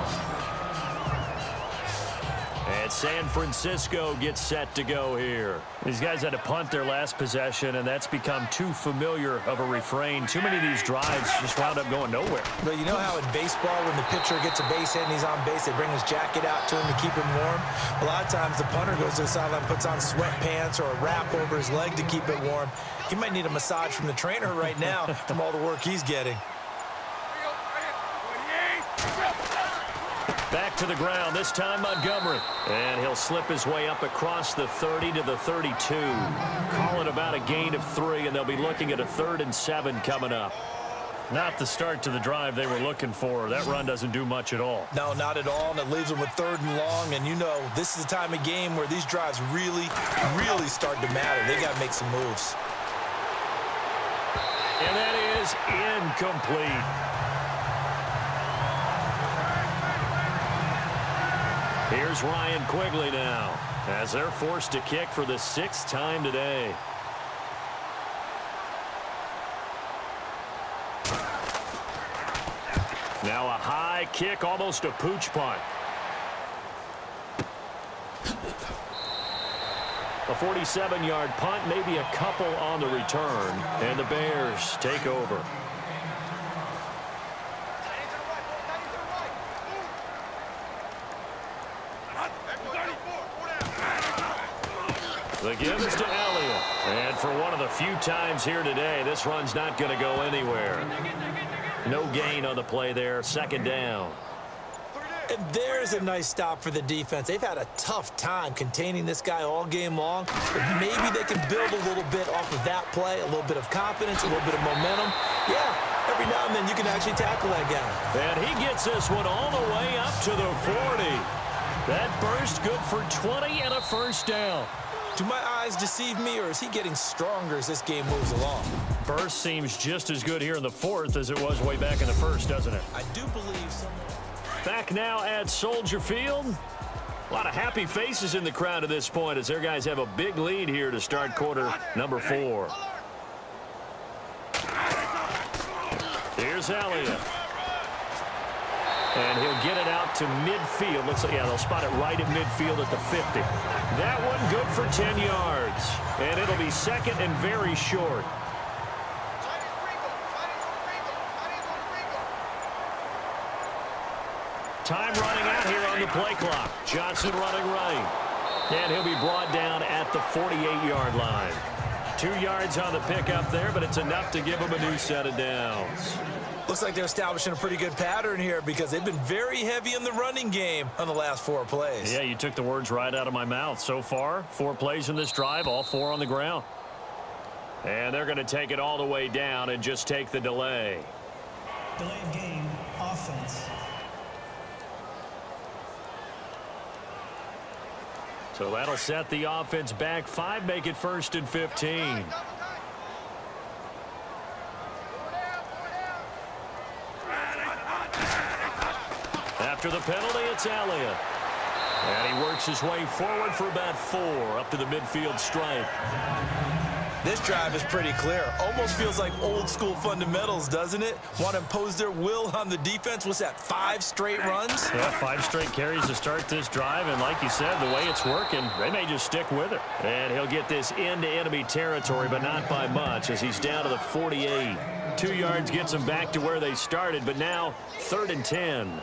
And San Francisco gets set to go here. These guys had to punt their last possession, and that's become too familiar of a refrain. Too many of these drives just wound up going nowhere. But you know how in baseball, when the pitcher gets a base hit and he's on base, they bring his jacket out to him to keep him warm? A lot of times the punter goes to the sideline, puts on sweatpants or a wrap over his leg to keep it warm. He might need a massage from the trainer right now from all the work he's getting. Back to the ground, this time Montgomery. And he'll slip his way up across the 30 to the 32. Call it about a gain of 3, and they'll be looking at a 3rd and 7 coming up. Not the start to the drive they were looking for. That run doesn't do much at all. No, not at all, and it leaves them with 3rd and long. And you know, this is the time of game where these drives really start to matter. They got to make some moves. And that is incomplete. Here's Ryan Quigley now, as they're forced to kick for the 6th time today. Now a high kick, almost a pooch punt. A 47-yard punt, maybe a couple on the return, and the Bears take over. The gives to Elliott. And for one of the few times here today, this run's not going to go anywhere. No gain on the play there. 2nd down. And there's a nice stop for the defense. They've had a tough time containing this guy all game long. But maybe they can build a little bit off of that play, a little bit of confidence, a little bit of momentum. Yeah, every now and then you can actually tackle that guy. And he gets this one all the way up to the 40. That burst good for 20 and a first down. Do my eyes deceive me, or is he getting stronger as this game moves along? Burst seems just as good here in the 4th as it was way back in the 1st, doesn't it? I do believe so. Back now at Soldier Field. A lot of happy faces in the crowd at this point as their guys have a big lead here to start quarter number 4. Here's Elliott. And he'll get it out to midfield. Looks like, yeah, they'll spot it right at midfield at the 50. That one good for 10 yards. And it'll be 2nd and very short. Time running out here on the play clock. Johnson running right. And he'll be brought down at the 48-yard line. 2 yards on the pickup there, but it's enough to give him a new set of downs. Looks like they're establishing a pretty good pattern here because they've been very heavy in the running game on the last 4 plays. Yeah, you took the words right out of my mouth. So far, 4 plays in this drive, all 4 on the ground. And they're going to take it all the way down and just take the delay. Delay of game, offense. So that'll set the offense back 5, make it 1st and 15. After the penalty, it's Elliott. And he works his way forward for about 4 up to the midfield stripe. This drive is pretty clear. Almost feels like old school fundamentals, doesn't it? Want to impose their will on the defense. What's that, 5 straight runs? Yeah, 5 straight carries to start this drive. And like you said, the way it's working, they may just stick with it. And he'll get this into enemy territory, but not by much as he's down to the 48. 2 yards gets them back to where they started, but now 3rd and 10.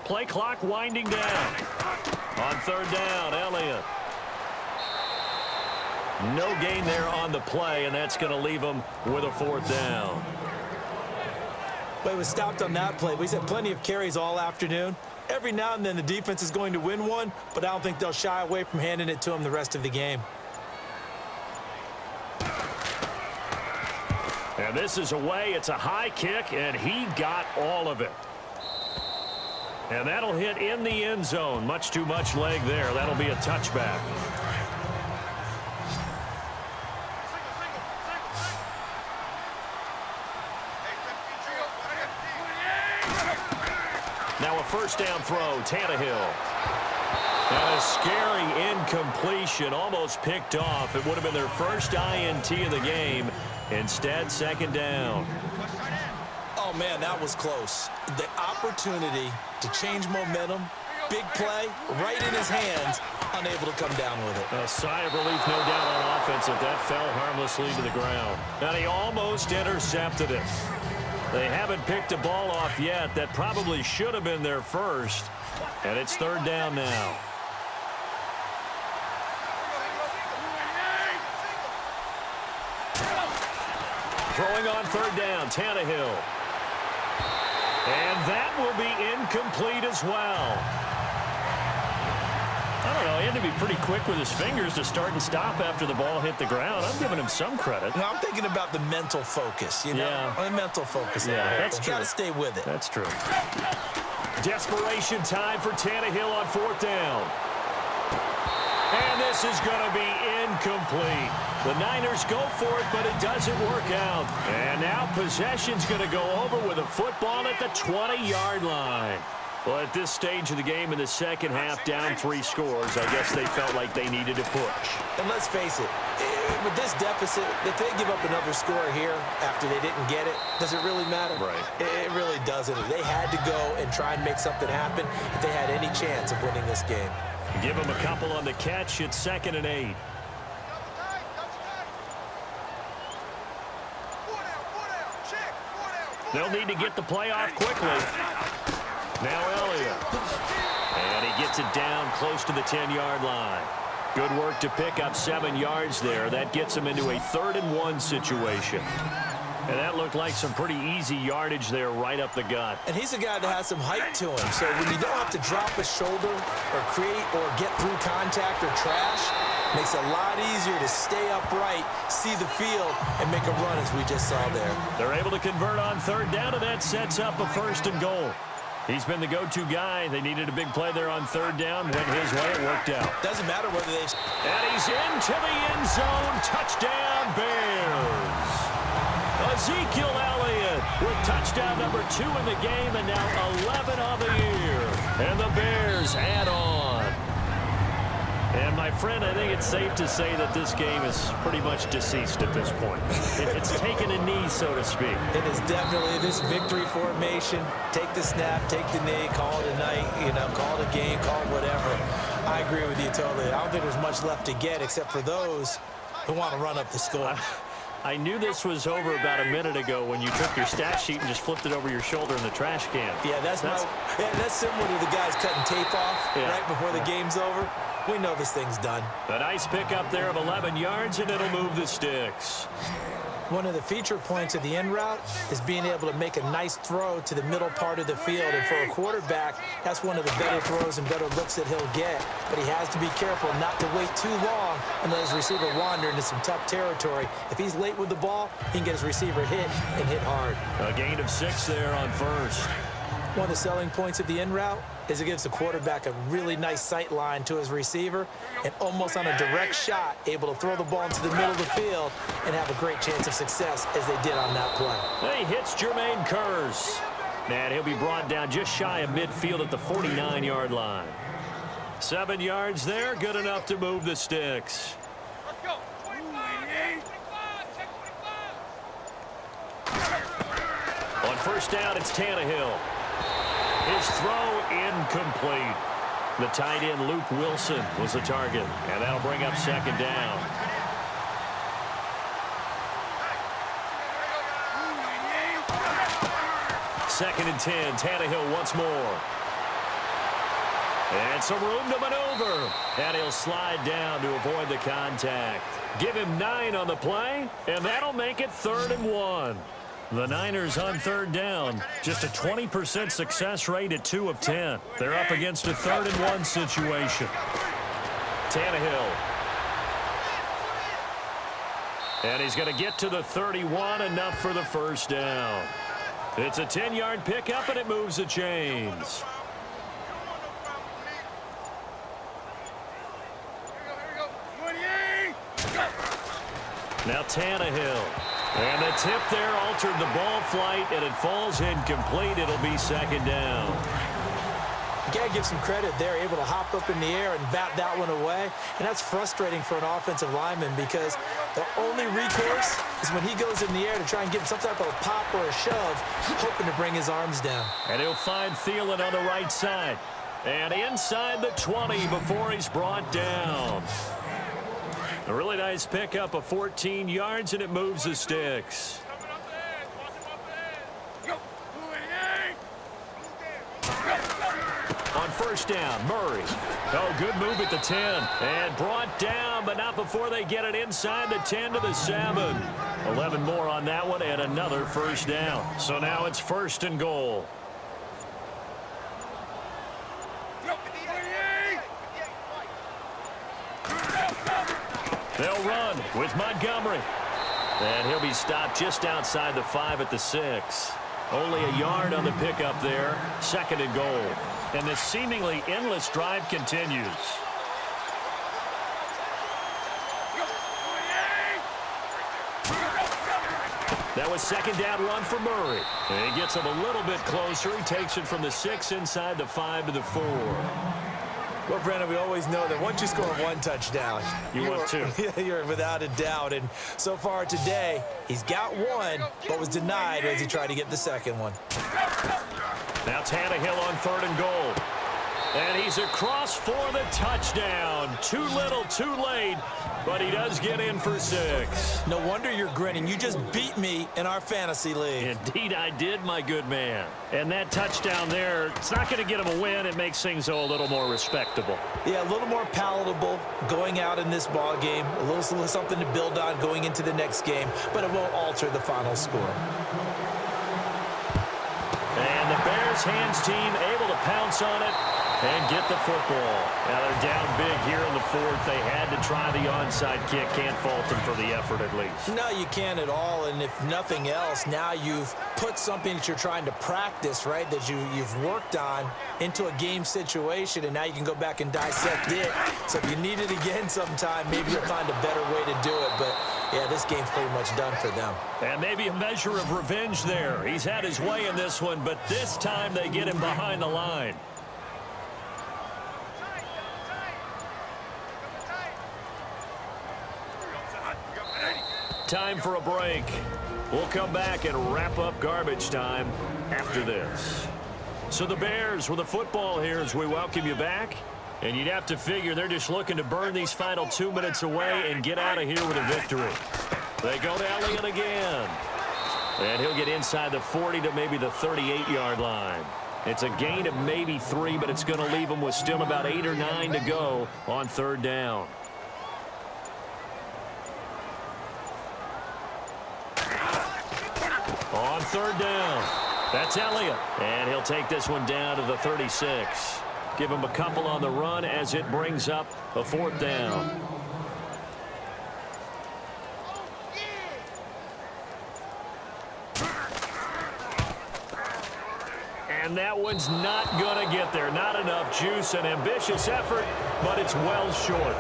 Play clock winding down. On 3rd down, Elliott. No gain there on the play, and that's going to leave them with a 4th down. But he was stopped on that play. He's had plenty of carries all afternoon. Every now and then the defense is going to win one, but I don't think they'll shy away from handing it to him the rest of the game. And this is away. It's a high kick, and he got all of it. And that'll hit in the end zone. Much too much leg there. That'll be a touchback. Now a 1st down throw, Tannehill. And a scary incompletion, almost picked off. It would have been their first INT of the game. Instead, 2nd down. Oh, man, that was close. The opportunity to change momentum, big play, right in his hands, unable to come down with it. A sigh of relief, no doubt, on offense if that fell harmlessly to the ground. And he almost intercepted it. They haven't picked a ball off yet. That probably should have been their first. And it's 3rd down now. Throwing on 3rd down, Tannehill. And that will be incomplete as well. I don't know. He had to be pretty quick with his fingers to start and stop after the ball hit the ground. I'm giving him some credit. Now, I'm thinking about the mental focus, you know? Yeah. The mental focus. Yeah, that's true. Got to stay with it. That's true. Desperation time for Tannehill on 4th down. And this is going to be incomplete. The Niners go for it, but it doesn't work out. And now possession's going to go over with a football at the 20-yard line. Well, at this stage of the game in the second half, down 3 scores, I guess they felt like they needed to push. And let's face it, with this deficit, if they give up another score here after they didn't get it, does it really matter? Right. It really doesn't. They had to go and try and make something happen if they had any chance of winning this game. Give them a couple on the catch. It's 2nd and 8. They'll need to get the play off quickly. Now Elliott. And he gets it down close to the 10-yard line. Good work to pick up 7 yards there. That gets him into a 3rd and 1 situation. And that looked like some pretty easy yardage there right up the gut. And he's a guy that has some height to him. So when you don't have to drop a shoulder or create or get through contact or trash, makes it a lot easier to stay upright, see the field, and make a run as we just saw there. They're able to convert on 3rd down, and that sets up a 1st and goal. He's been the go-to guy. They needed a big play there on 3rd down. Went his way. It worked out. Doesn't matter whether they... And he's into the end zone. Touchdown, Bears. Ezekiel Elliott with touchdown number 2 in the game, and now 11 on the year. And the Bears add on. And, my friend, I think it's safe to say that this game is pretty much deceased at this point. It's taken a knee, so to speak. It is definitely this victory formation. Take the snap, take the knee, call it a night, call it a game, call it whatever. I agree with you totally. I don't think there's much left to get except for those who want to run up the score. I knew this was over about a minute ago when you took your stat sheet and just flipped it over your shoulder in the trash can. Yeah, that's similar to the guys cutting tape off right before the game's over. We know this thing's done. A nice pickup there of 11 yards, and it'll move the sticks. One of the feature points of the in route is being able to make a nice throw to the middle part of the field. And for a quarterback, that's one of the better throws and better looks that he'll get. But he has to be careful not to wait too long and let his receiver wander into some tough territory. If he's late with the ball, he can get his receiver hit and hit hard. A gain of 6 there on 1st. One of the selling points of the in route is it gives the quarterback a really nice sight line to his receiver and almost on a direct shot able to throw the ball into the middle of the field and have a great chance of success as they did on that play. He hits Jermaine Kearse. And he'll be brought down just shy of midfield at the 49-yard line. 7 yards there, good enough to move the sticks. Let's go. On first down, it's Tannehill. His throw incomplete. The tight end, Luke Wilson, was the target, and that'll bring up second down. Second and 10, Tannehill once more. And some room to maneuver. And he'll slide down to avoid the contact. Give him 9 on the play, and that'll make it 3rd and 1. The Niners on third down. Just a 20% success rate at 2 of 10. They're up against a 3rd and 1 situation. Tannehill. And he's going to get to the 31, enough for the first down. It's a 10-yard pickup, and it moves the chains. Now Tannehill. And the tip there altered the ball flight, and it falls incomplete. It'll be second down. You got to give some credit. They're able to hop up in the air and bat that one away. And that's frustrating for an offensive lineman because the only recourse is when he goes in the air to try and get some type of a pop or a shove, hoping to bring his arms down. And he'll find Thielen on the right side. And inside the 20 before he's brought down. A really nice pickup of 14 yards, and it moves the sticks. On first down, Murray. Oh, good move at the 10. And brought down, but not before they get it inside the 10 to the 7. 11 more on that one, and another first down. So now it's 1st and goal. They'll run with Montgomery. And he'll be stopped just outside the 5 at the 6. Only a yard on the pickup there. 2nd and goal. And this seemingly endless drive continues. That was 2nd down run for Murray. And he gets him a little bit closer. He takes it from the 6 inside the 5 to the 4. Well, Brandon, we always know that once you score 1 touchdown, you want 2. You're without a doubt. And so far today, he's got 1, but was denied as he tried to get the 2nd one. Now Tannehill on 3rd and goal. And he's across for the touchdown. Too little, too late, but he does get in for 6. No wonder you're grinning. You just beat me in our fantasy league. Indeed I did, my good man. And that touchdown there, it's not going to get him a win. It makes things, though, a little more respectable. Yeah, a little more palatable going out in this ball game. A little something to build on going into the next game, but it won't alter the final score. And the Bears hands team able to pounce on it and get the football. Now they're down big here in the 4th. They had to try the onside kick. Can't fault them for the effort at least. No, you can't at all. And if nothing else, now you've put something that you're trying to practice, right, that you've worked on into a game situation, and now you can go back and dissect it. So if you need it again sometime, maybe you'll find a better way to do it. But, yeah, this game's pretty much done for them. And maybe a measure of revenge there. He's had his way in this one, but this time they get him behind the line. Time for a break. We'll come back and wrap up garbage time after this. So the Bears with the football here as we welcome you back. And you'd have to figure they're just looking to burn these final 2 minutes away and get out of here with a victory. They go to Elliott again. And he'll get inside the 40 to maybe the 38-yard line. It's a gain of maybe 3, but it's going to leave them with still about 8 or 9 to go on 3rd down. On 3rd down, that's Elliott. And he'll take this one down to the 36. Give him a couple on the run as it brings up a 4th down. And that one's not going to get there. Not enough juice, an ambitious effort, but it's well short.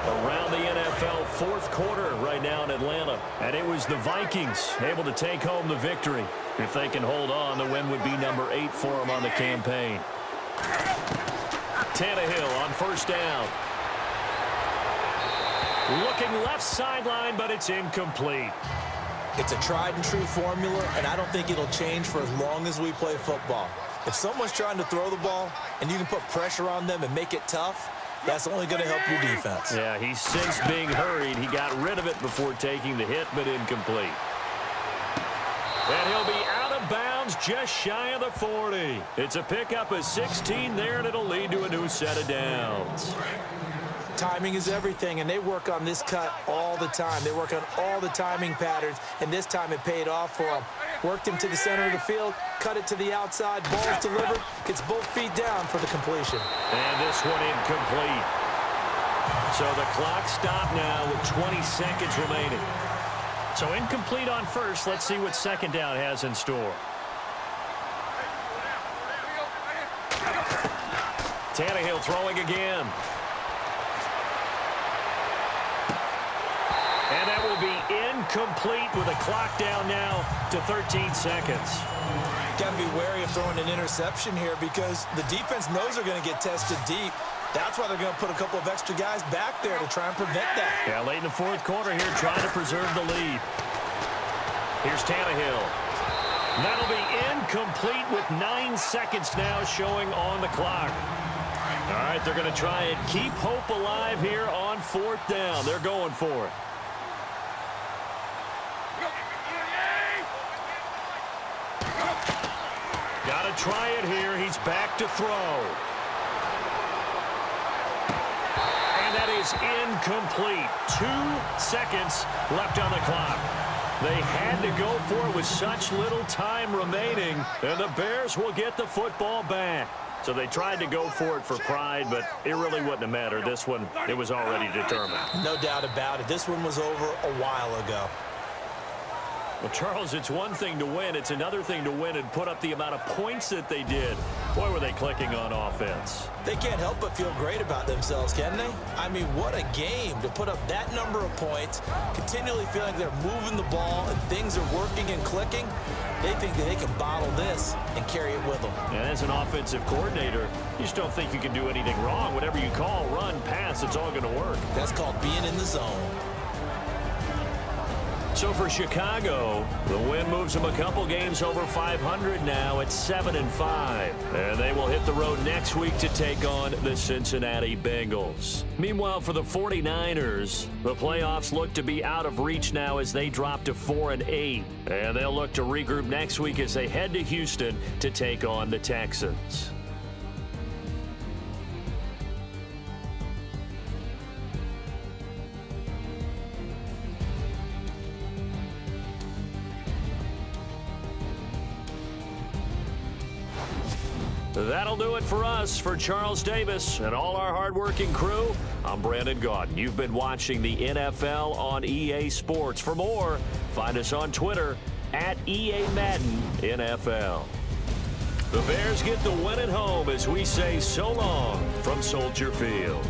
Around the NFL fourth quarter right now in Atlanta. And it was the Vikings able to take home the victory. If they can hold on, the win would be number 8 for them on the campaign. Tannehill on first down. Looking left sideline, but it's incomplete. It's a tried-and-true formula, and I don't think it'll change for as long as we play football. If someone's trying to throw the ball and you can put pressure on them and make it tough, that's only going to help your defense. Yeah, he's since being hurried. He got rid of it before taking the hit, but incomplete. And he'll be out of bounds just shy of the 40. It's a pickup of 16 there, and it'll lead to a new set of downs. Timing is everything, and they work on this cut all the time. They work on all the timing patterns, and this time it paid off for them. Worked him to the center of the field, cut it to the outside, ball's delivered, gets both feet down for the completion. And this one incomplete. So the clock stopped now with 20 seconds remaining. So incomplete on first. Let's see what second down has in store. Tannehill throwing again. And that will be incomplete with a clock down now to 13 seconds. Got to be wary of throwing an interception here because the defense knows they're going to get tested deep. That's why they're going to put a couple of extra guys back there to try and prevent that. Yeah, late in the fourth quarter here trying to preserve the lead. Here's Tannehill. That'll be incomplete with 9 seconds now showing on the clock. All right, they're going to try and keep hope alive here on fourth down. They're going for it. Got to try it here. He's back to throw. And that is incomplete. 2 seconds left on the clock. They had to go for it with such little time remaining, and the Bears will get the football back. So they tried to go for it for pride, but it really wouldn't have mattered. This one, it was already determined. No doubt about it. This one was over a while ago. Well, Charles, it's one thing to win. It's another thing to win and put up the amount of points that they did. Boy, were they clicking on offense. They can't help but feel great about themselves, can they? I mean, what a game to put up that number of points, continually feeling they're moving the ball and things are working and clicking. They think that they can bottle this and carry it with them. And as an offensive coordinator, you just don't think you can do anything wrong. Whatever you call, run, pass, it's all going to work. That's called being in the zone. So for Chicago, the win moves them a couple games over 500 now at 7-5. And they will hit the road next week to take on the Cincinnati Bengals. Meanwhile, for the 49ers, the playoffs look to be out of reach now as they drop to 4-8. And they'll look to regroup next week as they head to Houston to take on the Texans. That'll do it for us. For Charles Davis and all our hardworking crew, I'm Brandon Gaudin. You've been watching the NFL on EA Sports. For more, find us on Twitter at EA Madden NFL. The Bears get the win at home as we say so long from Soldier Field.